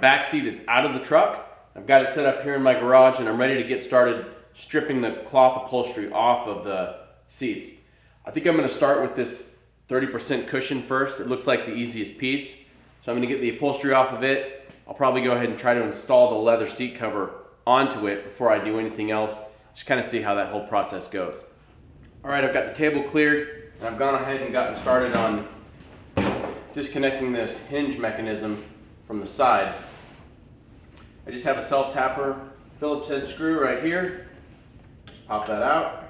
back seat is out of the truck. I've got it set up here in my garage and I'm ready to get started stripping the cloth upholstery off of the seats. I think I'm going to start with this 30% cushion first. It looks like the easiest piece. So I'm going to get the upholstery off of it. I'll probably go ahead and try to install the leather seat cover onto it before I do anything else. Just kind of see how that whole process goes. All right, I've got the table cleared and I've gone ahead and gotten started on disconnecting this hinge mechanism from the side. I just have a self-tapper Phillips head screw right here. Just pop that out.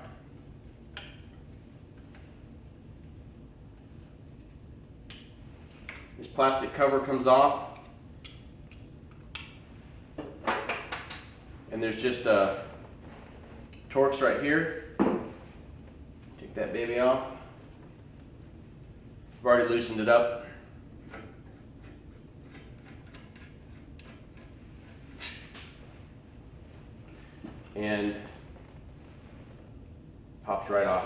This plastic cover comes off. And there's just Torx right here. Take that baby off. I've already loosened it up. And pops right off.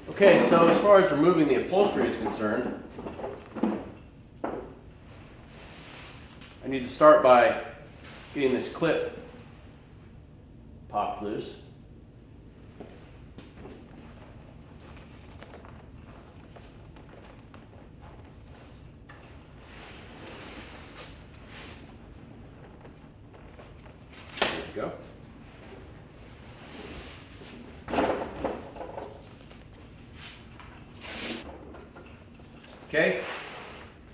Okay, so as far as removing the upholstery is concerned, I need to start by getting this clip popped loose. Go. Okay,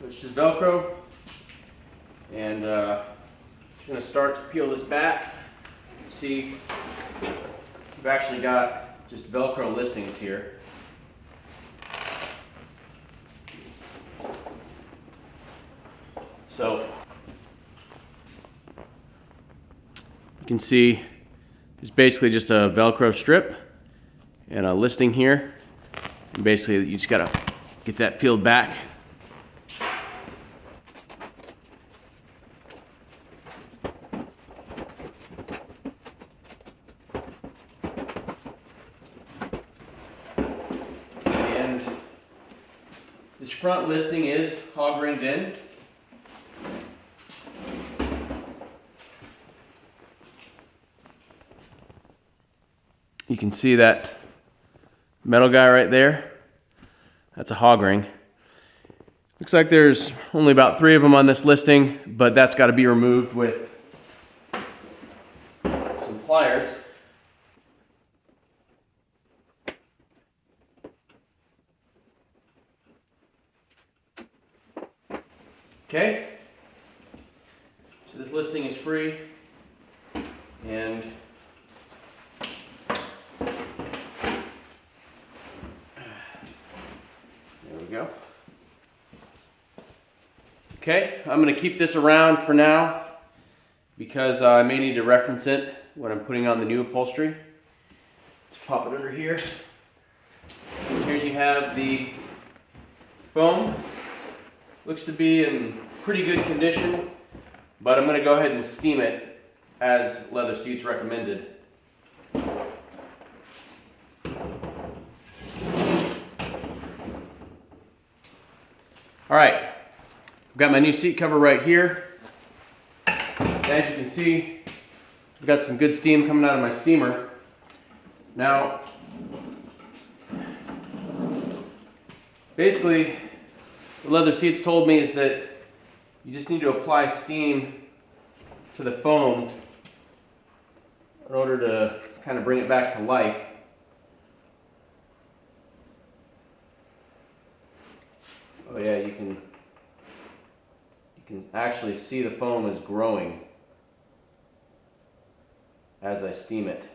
so it's just Velcro, and I'm going to start to peel this back and see we've actually got just Velcro listings here. So you can see there's basically just a Velcro strip and a listing here. And basically you just gotta get that peeled back. And this front listing is hog ringed in. You can see that metal guy right there. That's a hog ring. Looks like there's only about 3 of them on this listing, but that's got to be removed with some pliers. Okay, so this listing is free, and go. Okay, I'm going to keep this around for now because I may need to reference it when I'm putting on the new upholstery. Just pop it under here. And here you have the foam. Looks to be in pretty good condition, but I'm going to go ahead and steam it as Leather Seats recommended. All right, I've got my new seat cover right here. As you can see, I've got some good steam coming out of my steamer. Now, basically, what Leather Seats told me is that you just need to apply steam to the foam in order to kind of bring it back to life. Oh yeah, you can actually see the foam is growing as I steam it.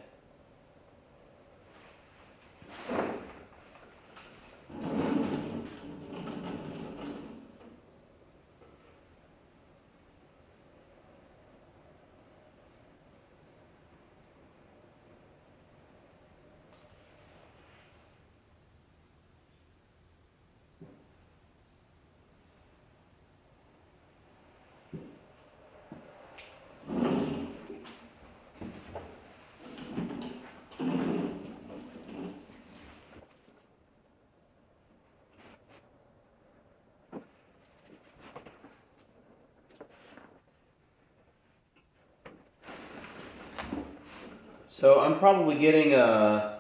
So I'm probably getting a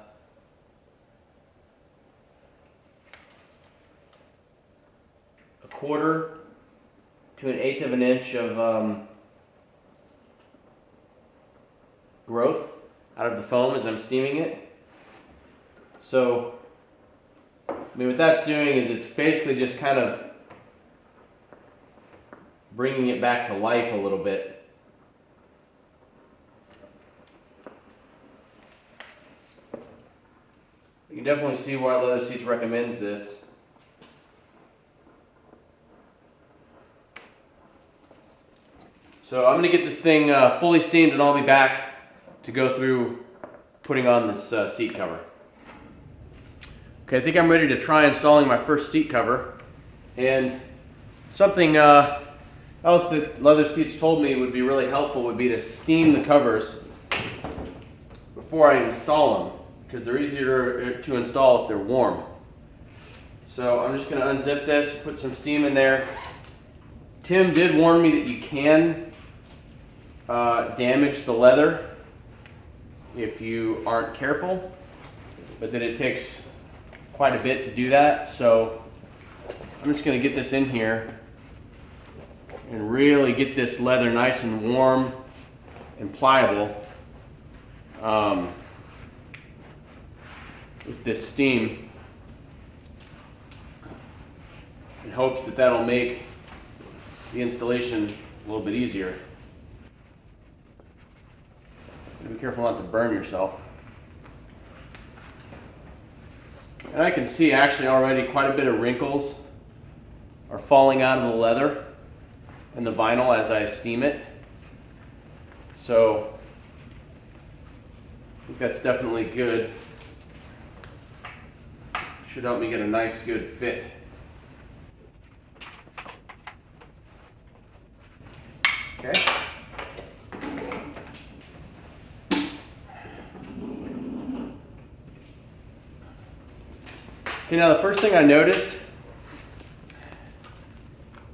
quarter to an eighth of an inch of growth out of the foam as I'm steaming it. So, I mean, what that's doing is it's basically just kind of bringing it back to life a little bit. You can definitely see why Leather Seats recommends this. So I'm going to get this thing fully steamed and I'll be back to go through putting on this seat cover. Okay, I think I'm ready to try installing my first seat cover. And something else that Leather Seats told me would be really helpful would be to steam the covers before I install them, because they're easier to install if they're warm. So I'm just going to unzip this, put some steam in there. Tim did warn me that you can damage the leather if you aren't careful, but that it takes quite a bit to do that. So I'm just going to get this in here and really get this leather nice and warm and pliable with this steam, in hopes that that'll make the installation a little bit easier. Be careful not to burn yourself. And I can see actually already quite a bit of wrinkles are falling out of the leather and the vinyl as I steam it. So I think that's definitely good. Should help me get a nice good fit. Okay. Okay, now the first thing I noticed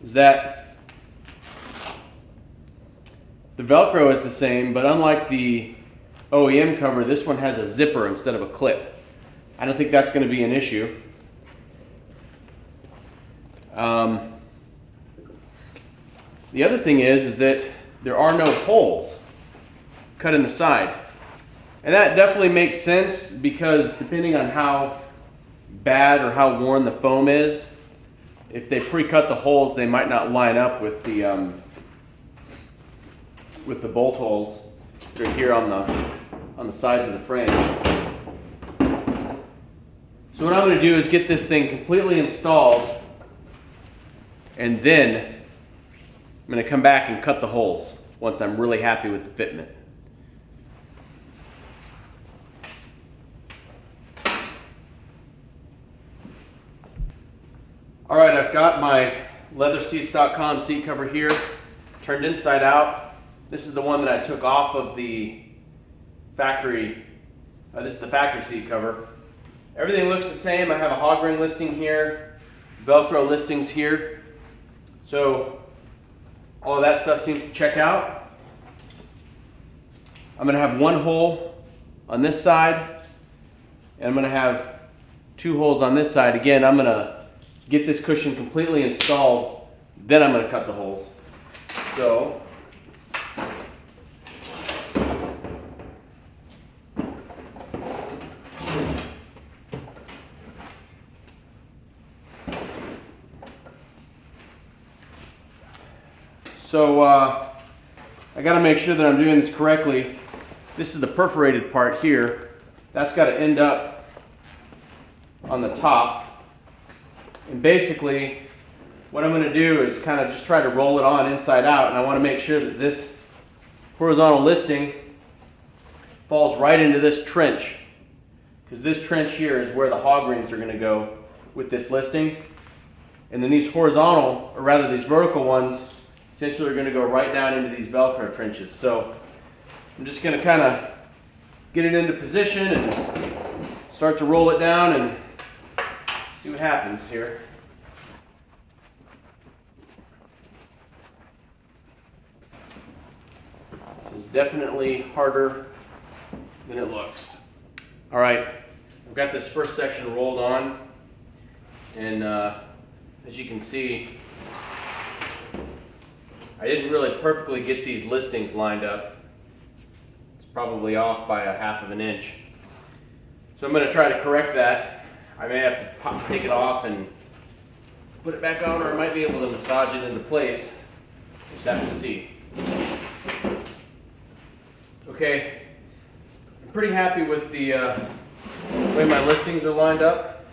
is that the Velcro is the same, but unlike the OEM cover, this one has a zipper instead of a clip. I don't think that's going to be an issue. The other thing is that there are no holes cut in the side. And that definitely makes sense, because depending on how bad or how worn the foam is, if they pre-cut the holes, they might not line up with the bolt holes that are here on the sides of the frame. So what I'm going to do is get this thing completely installed, and then I'm going to come back and cut the holes once I'm really happy with the fitment. All right, I've got my LeatherSeats.com seat cover here, turned inside out. This is the one that I took off of the factory. This is the factory seat cover. Everything looks the same. I have a hog ring listing here, Velcro listings here. So all of that stuff seems to check out. I'm going to have one hole on this side, and I'm going to have two holes on this side. Again, I'm going to get this cushion completely installed, then I'm going to cut the holes. So I got to make sure that I'm doing this correctly. This is the perforated part here. That's got to end up on the top. And basically, what I'm going to do is kind of just try to roll it on inside out, and I want to make sure that this horizontal listing falls right into this trench, because this trench here is where the hog rings are going to go with this listing. And then these horizontal, or rather these vertical ones, essentially are going to go right down into these Velcro trenches. So I'm just going to kind of get it into position and start to roll it down and see what happens here. This is definitely harder than it looks. All right, I've got this first section rolled on, and as you can see, I didn't really perfectly get these listings lined up. It's probably off by 1/2 of an inch. So I'm going to try to correct that. I may have to take it off and put it back on, or I might be able to massage it into place. Just have to see. Okay, I'm pretty happy with the way my listings are lined up.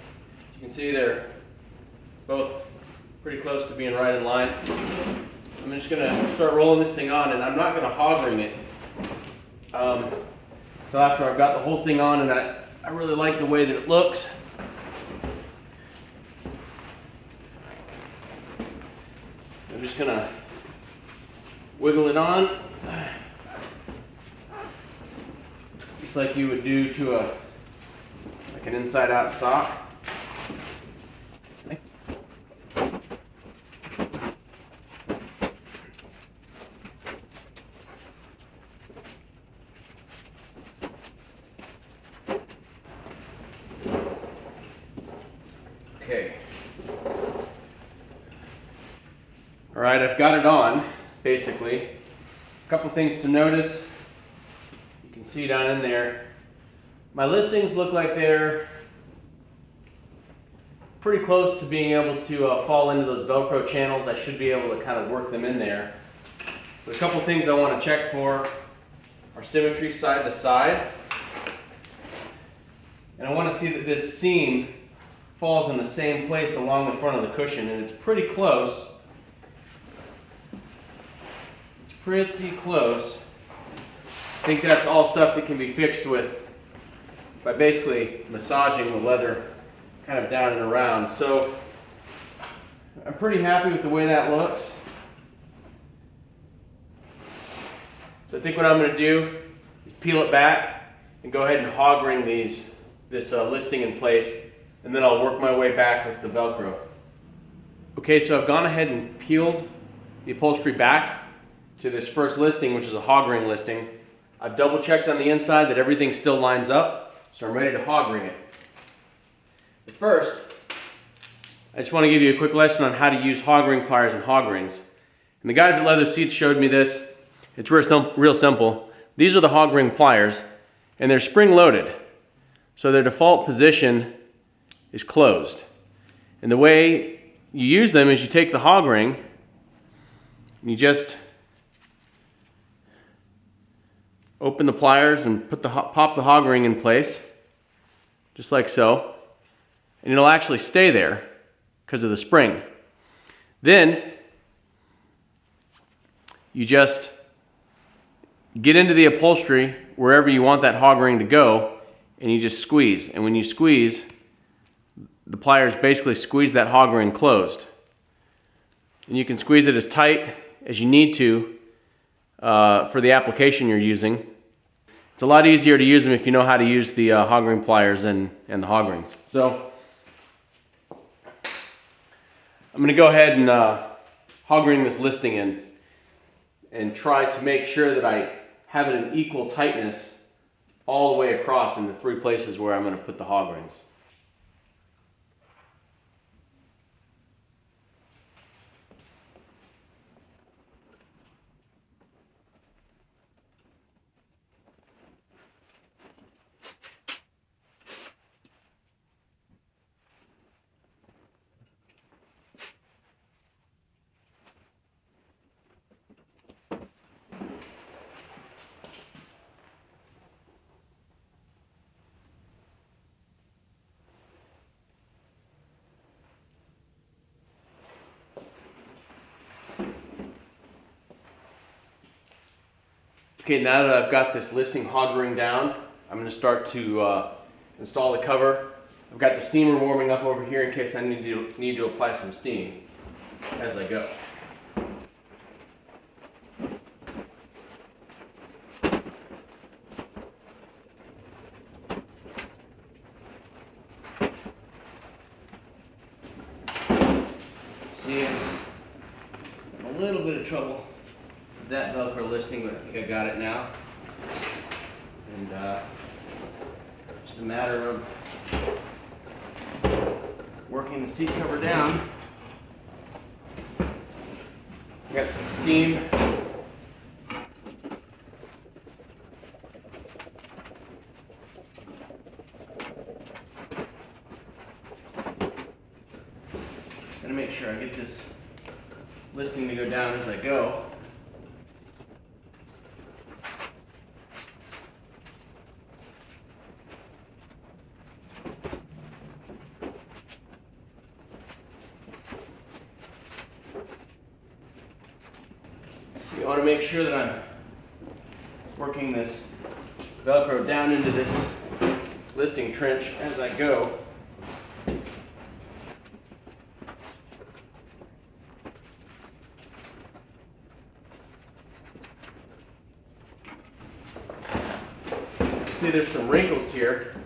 You can see they're both pretty close to being right in line. I'm just going to start rolling this thing on, and I'm not going to hog ring it until after I've got the whole thing on, and I really like the way that it looks. I'm just going to wiggle it on, just like you would do to like an inside-out sock. Okay. All right, I've got it on, basically. A couple things to notice. You can see down in there, my listings look like they're pretty close to being able to fall into those Velcro channels. I should be able to kind of work them in there. But a couple things I want to check for are symmetry side to side. And I want to see that this seam falls in the same place along the front of the cushion, and it's pretty close. It's pretty close. I think that's all stuff that can be fixed by basically massaging the leather kind of down and around. So I'm pretty happy with the way that looks. So I think what I'm going to do is peel it back and go ahead and hog ring this listing in place, and then I'll work my way back with the Velcro. Okay, so I've gone ahead and peeled the upholstery back to this first listing, which is a hog ring listing. I've double checked on the inside that everything still lines up, so I'm ready to hog ring it. But first, I just want to give you a quick lesson on how to use hog ring pliers and hog rings. And the guys at Leather Seats showed me this. It's real simple. These are the hog ring pliers, and they're spring loaded. So their default position is closed. And the way you use them is you take the hog ring and you just open the pliers and pop the hog ring in place, just like so. And it'll actually stay there because of the spring. Then you just get into the upholstery wherever you want that hog ring to go, and you just squeeze. And when you squeeze, the pliers basically squeeze that hog ring closed. And you can squeeze it as tight as you need to for the application you're using. It's a lot easier to use them if you know how to use the hog ring pliers and the hog rings. So I'm going to go ahead and hog ring this listing in and try to make sure that I have it in equal tightness all the way across in the 3 places where I'm going to put the hog rings. Okay, now that I've got this listing hog ring down, I'm going to start to install the cover. I've got the steamer warming up over here in case I need to apply some steam as I go. See, I'm a little bit of trouble with that Velcro listing, but I think I got it now. And just a matter of working the seat cover down. Got some steam. Gonna make sure I get this listing to go down as I go. So you want to make sure that I'm working this Velcro down into this listing trench as I go. See, there's some wrinkles here.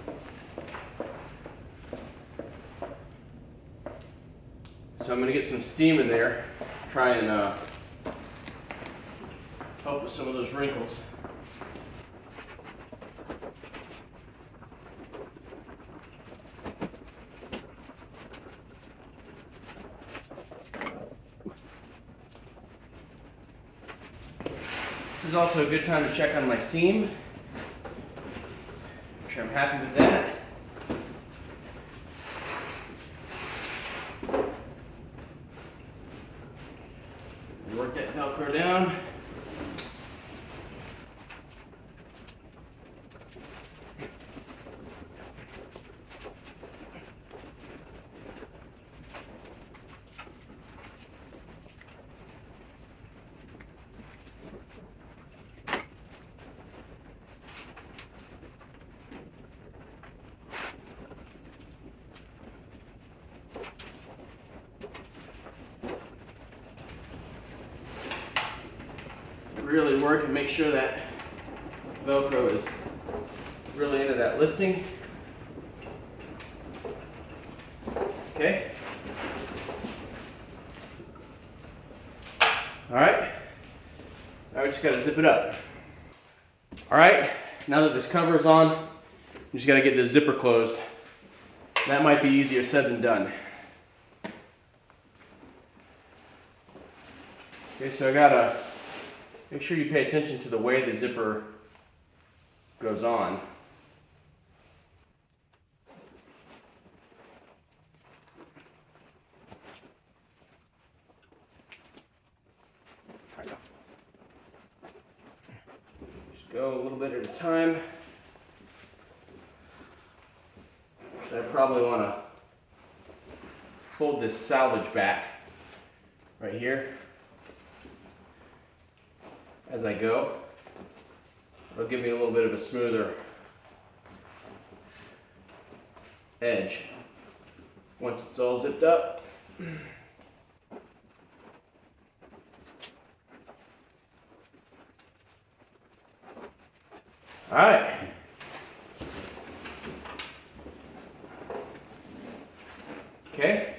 So I'm going to get some steam in there, try and help with some of those wrinkles. This is also a good time to check on my seam. Make sure I'm happy with that. Work that Velcro down. Really work and make sure that Velcro is really into that listing. Okay. All right. Now we just got to zip it up. All right. Now that this cover is on, we just got to get this zipper closed. That might be easier said than done. Okay, so I gotta make sure you pay attention to the way the zipper goes on. Just go a little bit at a time. So I probably want to fold this salvage back right here as I go. It'll give me a little bit of a smoother edge once it's all zipped up. All right. Okay.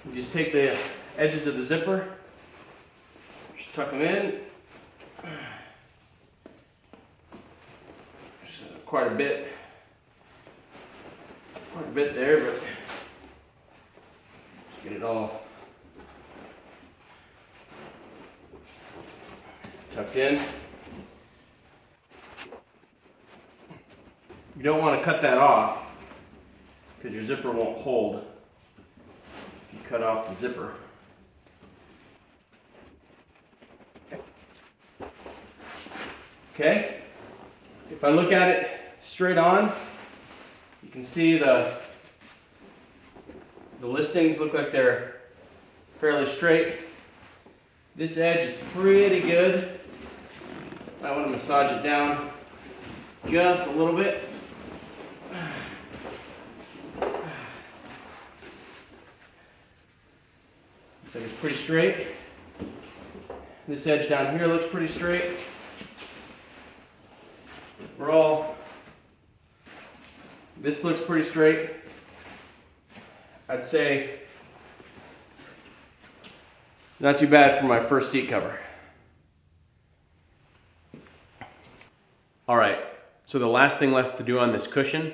You just take the edges of the zipper, just tuck them in. Quite a bit there, but just get it all tucked in. You don't want to cut that off because your zipper won't hold if you cut off the zipper. Okay, if I look at it straight on, you can see the listings look like they're fairly straight. This edge is pretty good. I want to massage it down just a little bit. Looks like it's pretty straight. This edge down here looks pretty straight. This looks pretty straight. I'd say not too bad for my first seat cover. All right, So the last thing left to do on this cushion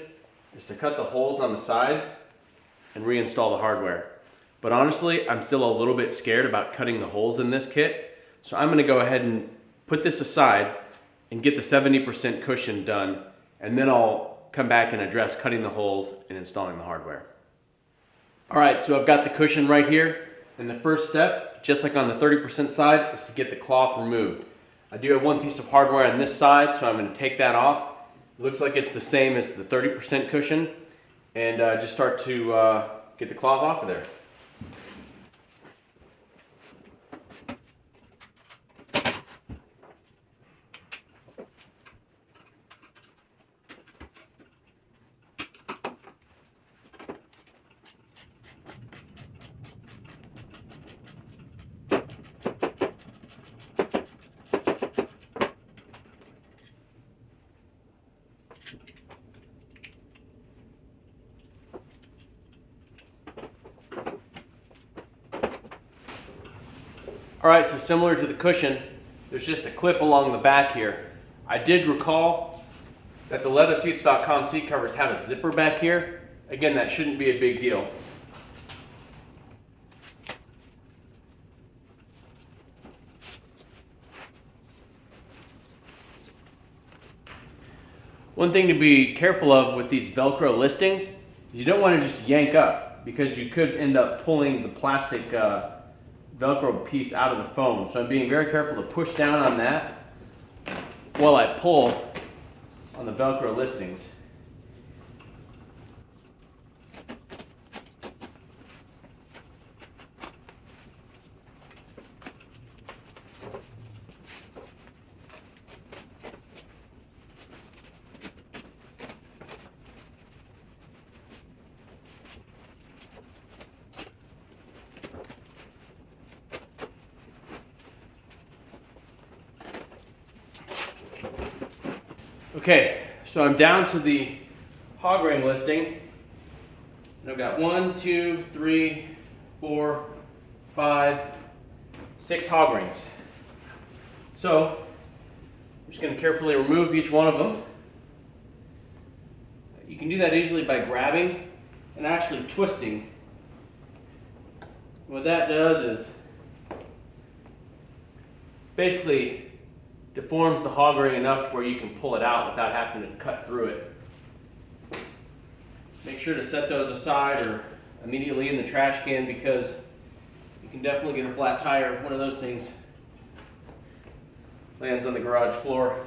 is to cut the holes on the sides and reinstall the hardware. But honestly, I'm still a little bit scared about cutting the holes in this kit. So I'm gonna go ahead and put this aside and get the 70% cushion done, and then I'll come back and address cutting the holes and installing the hardware. All right, so I've got the cushion right here, and the first step, just like on the 30% side, is to get the cloth removed. I do have one piece of hardware on this side, so I'm gonna take that off. It looks like it's the same as the 30% cushion, and just start to get the cloth off of there. All right, so similar to the cushion, there's just a clip along the back here. I did recall that the LeatherSeats.com seat covers have a zipper back here. Again, that shouldn't be a big deal. One thing to be careful of with these Velcro listings is you don't want to just yank up, because you could end up pulling the plastic Velcro piece out of the foam. So I'm being very careful to push down on that while I pull on the Velcro listings. Okay, so I'm down to the hog ring listing, and I've got 1, 2, 3, 4, 5, 6 hog rings. So I'm just going to carefully remove each one of them. You can do that easily by grabbing and actually twisting. What that does is basically deforms the hog ring enough to where you can pull it out without having to cut through it. Make sure to set those aside or immediately in the trash can, because you can definitely get a flat tire if one of those things lands on the garage floor.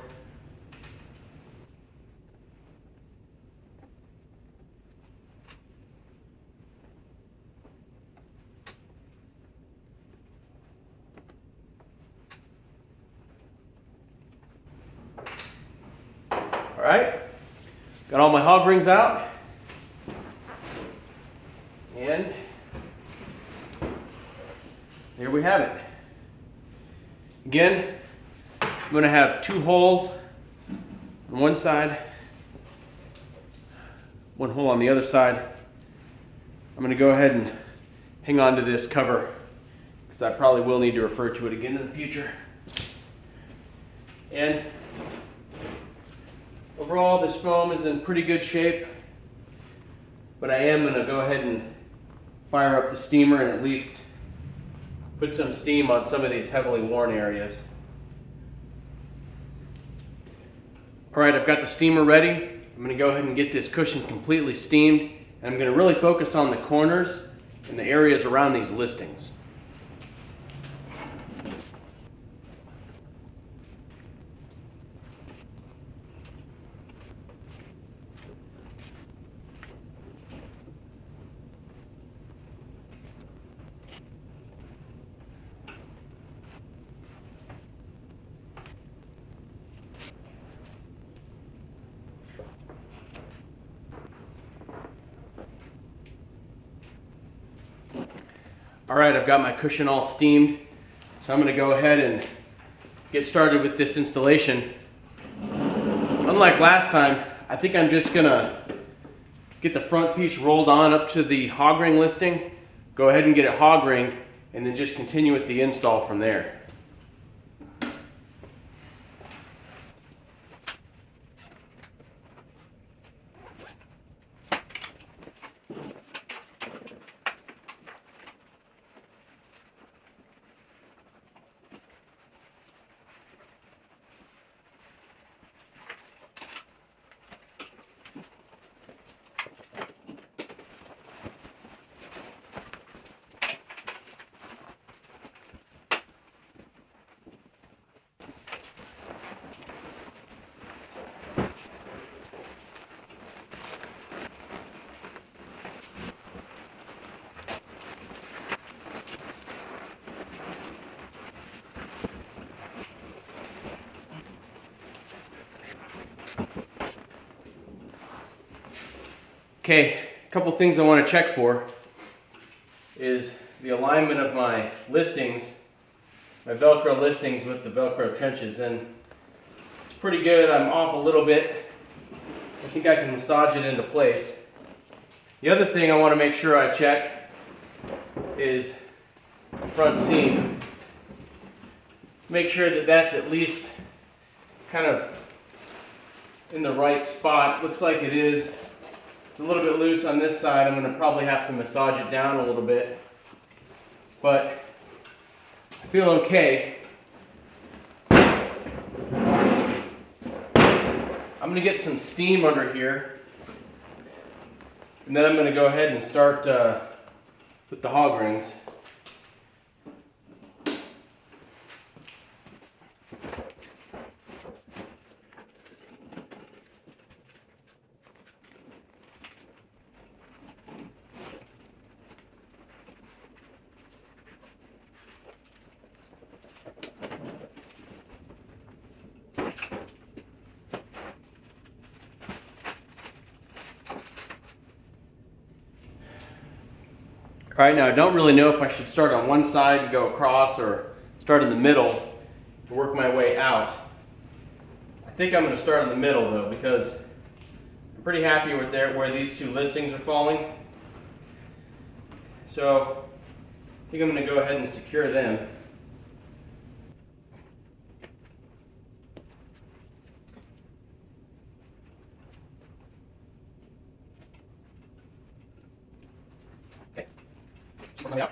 All right, got all my hog rings out, and here we have it. Again, I'm going to have 2 holes on one side, 1 hole on the other side. I'm going to go ahead and hang on to this cover, because I probably will need to refer to it again in the future. And overall, this foam is in pretty good shape, but I am going to go ahead and fire up the steamer and at least put some steam on some of these heavily worn areas. All right, I've got the steamer ready. I'm going to go ahead and get this cushion completely steamed, and I'm going to really focus on the corners and the areas around these listings. All right, I've got my cushion all steamed, so I'm going to go ahead and get started with this installation. Unlike last time, I think I'm just going to get the front piece rolled on up to the hog ring listing, go ahead and get it hog ringed, and then just continue with the install from there. Okay, a couple things I want to check for is the alignment of my listings, my Velcro listings with the Velcro trenches, and it's pretty good. I'm off a little bit. I think I can massage it into place. The other thing I want to make sure I check is the front seam. Make sure that that's at least kind of in the right spot. Looks like it is. It's a little bit loose on this side. I'm going to probably have to massage it down a little bit, but I feel okay. I'm going to get some steam under here, and then I'm going to go ahead and start with the hog rings. All right, now I don't really know if I should start on one side and go across or start in the middle and work my way out. I think I'm going to start in the middle though, because I'm pretty happy with where these two listings are falling. So I think I'm going to go ahead and secure them. Out.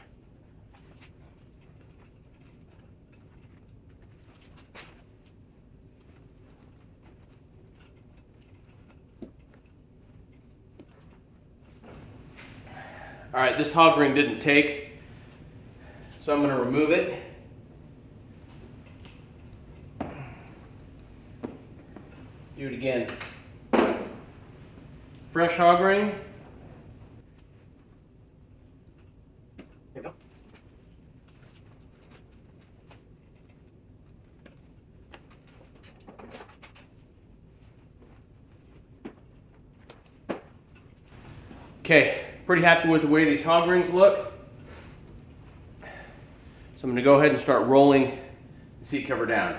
All right, this hog ring didn't take, so I'm going to remove it. Do it again. Fresh hog ring. Okay, pretty happy with the way these hog rings look. So I'm going to go ahead and start rolling the seat cover down.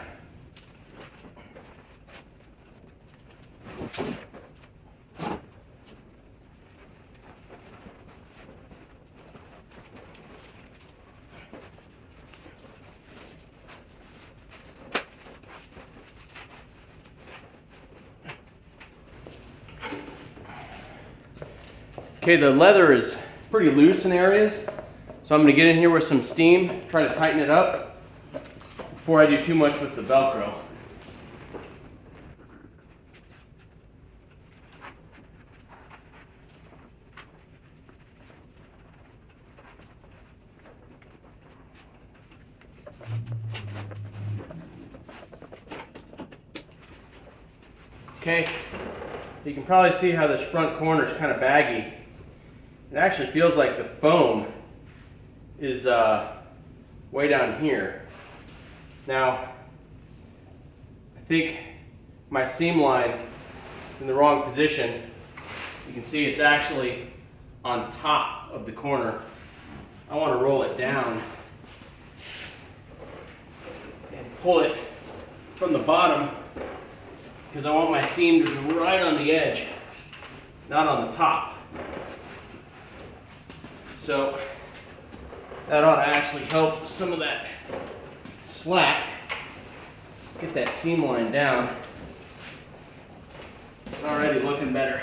Okay, the leather is pretty loose in areas, so I'm going to get in here with some steam, try to tighten it up before I do too much with the Velcro. Okay, you can probably see how this front corner is kind of baggy. It actually feels like the foam is way down here. Now, I think my seam line is in the wrong position. You can see it's actually on top of the corner. I want to roll it down and pull it from the bottom because I want my seam to be right on the edge, not on the top. So that ought to actually help some of that slack. Get that seam line down. It's already looking better.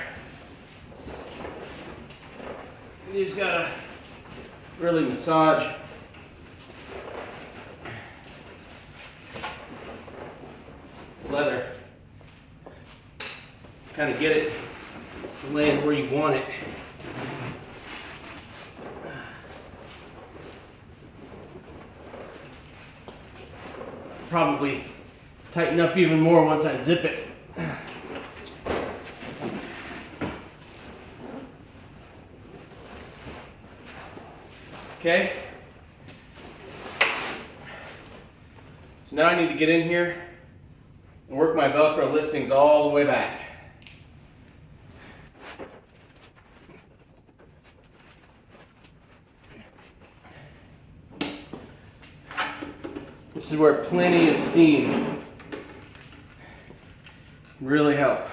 You just gotta really massage leather. Kind of get it to land where you want it. Probably tighten up even more once I zip it. Okay. So now I need to get in here and work my Velcro listings all the way back. This is where plenty of steam can really help.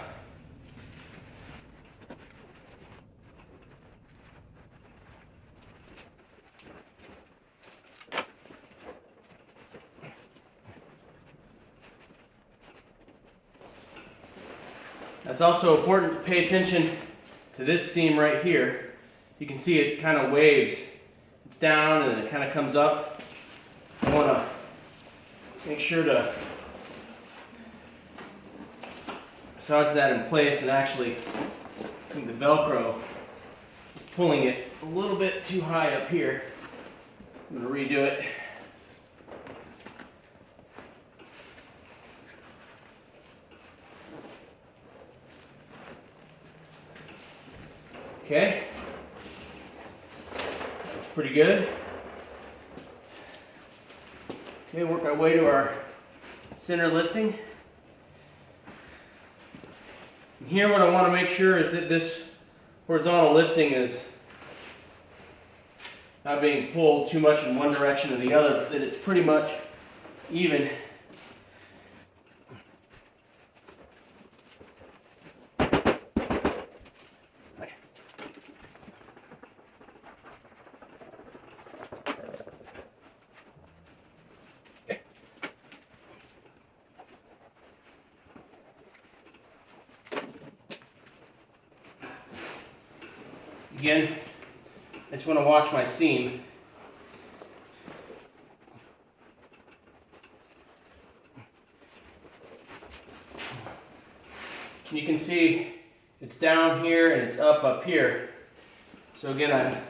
It's also important to pay attention to this seam right here. You can see it kind of waves. It's down and then it kind of comes up. I want to make sure to massage that in place, and actually I think the Velcro is pulling it a little bit too high up here. I'm going to redo it. Okay, that's pretty good. Okay, work our way to our center listing. And here what I want to make sure is that this horizontal listing is not being pulled too much in one direction or the other, but that it's pretty much even. Again, I just want to watch my seam. You can see it's down here and it's up here. So again, I'm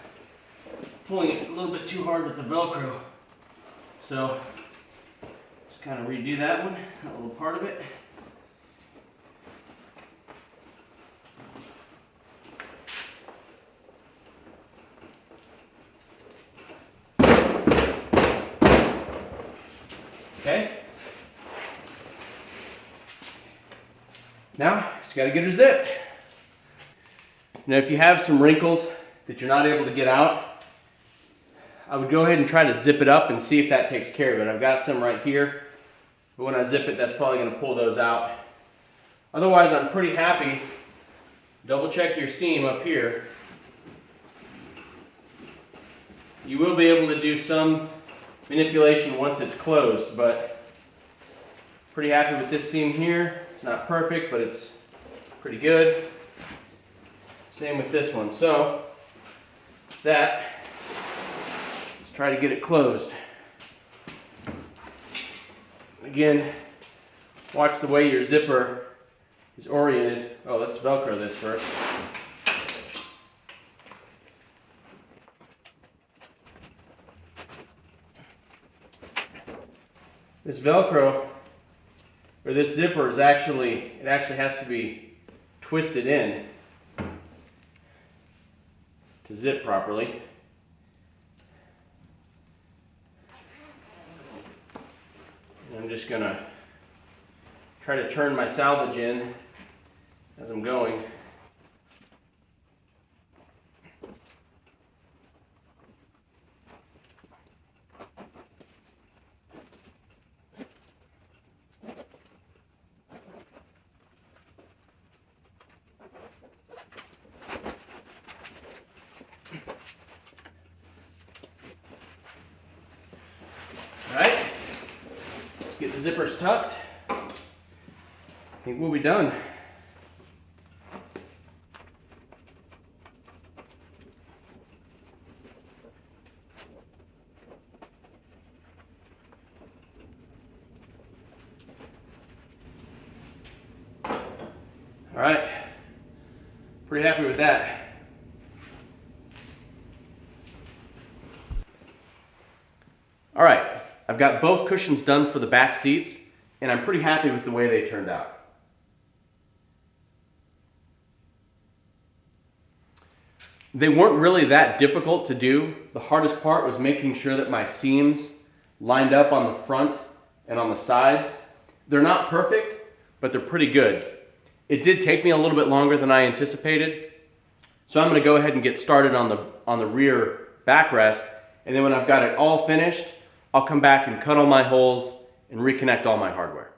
pulling it a little bit too hard with the Velcro. So just kind of redo that one, that little part of it. Okay. Now, just got to get her zipped. Now, if you have some wrinkles that you're not able to get out, I would go ahead and try to zip it up and see if that takes care of it. I've got some right here, but when I zip it, that's probably going to pull those out. Otherwise, I'm pretty happy. Double check your seam up here. You will be able to do some manipulation once it's closed, but pretty happy with this seam here. It's not perfect, but it's pretty good. Same with this one. So let's try to get it closed. Again, watch the way your zipper is oriented. Oh, let's Velcro this first. This Velcro, or this zipper, is actually has to be twisted in to zip properly. And I'm just gonna try to turn my salvage in as I'm going. Alright, let's get the zippers tucked. I think we'll be done. Alright, pretty happy with that. Alright, I've got both cushions done for the back seats, and I'm pretty happy with the way they turned out. They weren't really that difficult to do. The hardest part was making sure that my seams lined up on the front and on the sides. They're not perfect, but they're pretty good. It did take me a little bit longer than I anticipated, so I'm going to go ahead and get started on the rear backrest, and then when I've got it all finished, I'll come back and cut all my holes and reconnect all my hardware.